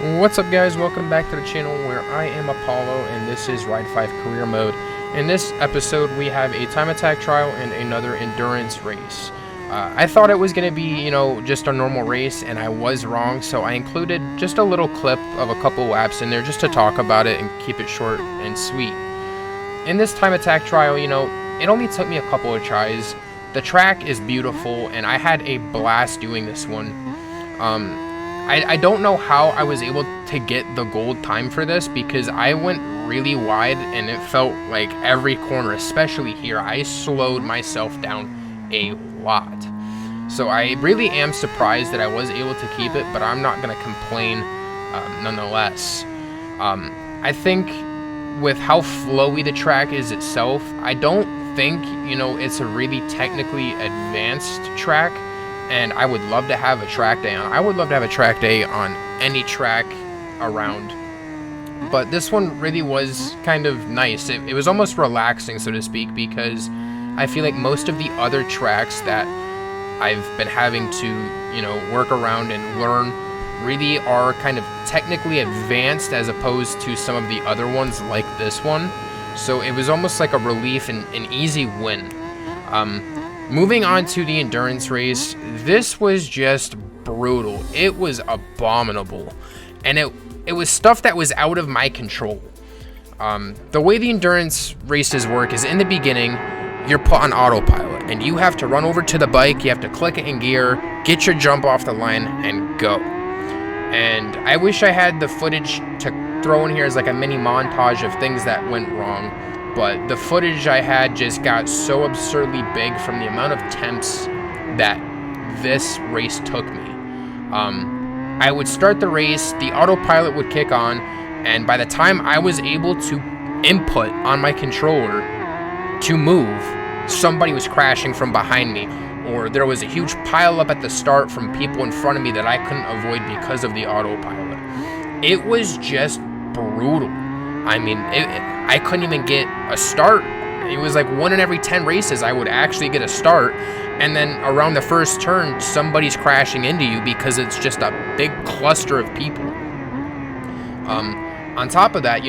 What's up, guys? Welcome back to the channel where I am Apollo and this is Ride 5 Career Mode. In this episode we have a time attack trial and another endurance race. I thought it was going to be, just a normal race, and I was wrong, so I included just a little clip of a couple laps in there just to talk about it and keep it short and sweet. In this time attack trial, it only took me a couple of tries. The track is beautiful and I had a blast doing this one. I don't know how I was able to get the gold time for this because I went really wide and it felt like every corner, especially here, I slowed myself down a lot. So I really am surprised that I was able to keep it, but I'm not going to complain nonetheless. I think with how flowy the track is itself, I don't think, it's a really technically advanced track. And I would love to have a track day on. I would love to have a track day on any track around. But this one really was kind of nice. It was almost relaxing, so to speak, because I feel like most of the other tracks that I've been having to, work around and learn really are kind of technically advanced as opposed to some of the other ones like this one. So it was almost like a relief and an easy win. Moving on to the endurance race, this was just brutal. It was abominable, and it was stuff that was out of my control. The way the endurance races work is in the beginning, you're put on autopilot, and you have to run over to the bike, you have to click it in gear, get your jump off the line, and go. And I wish I had the footage to throw in here as like a mini montage of things that went wrong. But the footage I had just got so absurdly big from the amount of attempts that this race took me. I would start the race, the autopilot would kick on, and by the time I was able to input on my controller to move, somebody was crashing from behind me, or there was a huge pile up at the start from people in front of me that I couldn't avoid because of the autopilot. It was just brutal. I mean, I couldn't even get a start. It was like 1 in every 10 races I would actually get a start, and then around the first turn, somebody's crashing into you because it's just a big cluster of people. On top of that,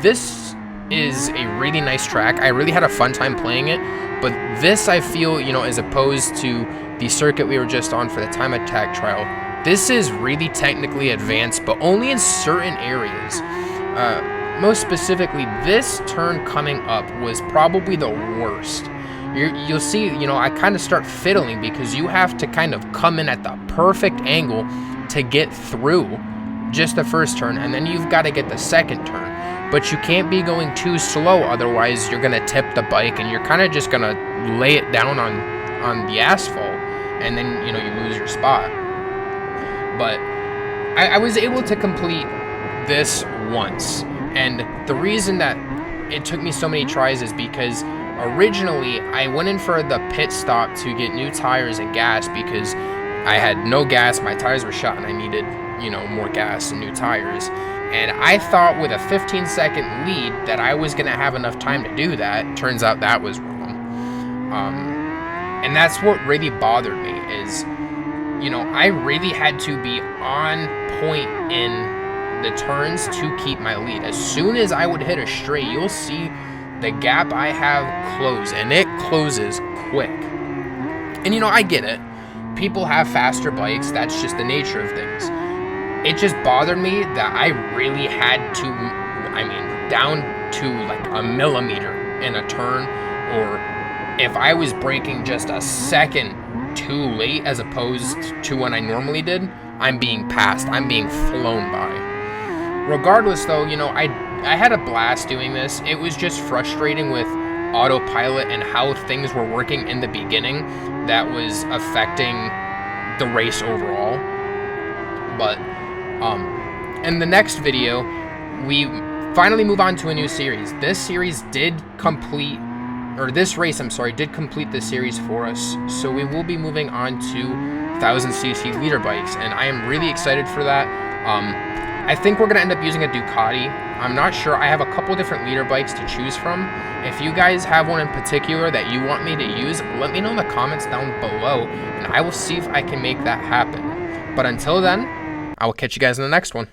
this is a really nice track. I really had a fun time playing it, but this I feel, as opposed to the circuit we were just on for the time attack trial, this is really technically advanced, but only in certain areas. Most specifically, this turn coming up was probably the worst. You'll see, I kind of start fiddling because you have to kind of come in at the perfect angle to get through just the first turn, and then you've got to get the second turn. But you can't be going too slow, otherwise you're going to tip the bike and you're kind of just going to lay it down on the asphalt, and then, you lose your spot. But I was able to complete this once. And the reason that it took me so many tries is because originally I went in for the pit stop to get new tires and gas because I had no gas, my tires were shot, and I needed, more gas and new tires. And I thought with a 15-second lead that I was going to have enough time to do that. Turns out that was wrong. And that's what really bothered me is, I really had to be on point in the turns to keep my lead. As soon as I would hit a straight, you'll see the gap I have close, and it closes quick. And I get it. People have faster bikes. That's just the nature of things. It just bothered me that I really had to, down to like a millimeter in a turn, or if I was braking just a second too late as opposed to when I normally did, I'm being passed. I'm being flown by. Regardless, though, I had a blast doing this. It was just frustrating with autopilot and how things were working in the beginning that was affecting the race overall. But in the next video, we finally move on to a new series. This race, did complete the series for us. So we will be moving on to 1000cc leader bikes, and I am really excited for that. I think we're going to end up using a Ducati. I'm not sure. I have a couple different leader bikes to choose from. If you guys have one in particular that you want me to use, let me know in the comments down below, and I will see if I can make that happen. But until then, I will catch you guys in the next one.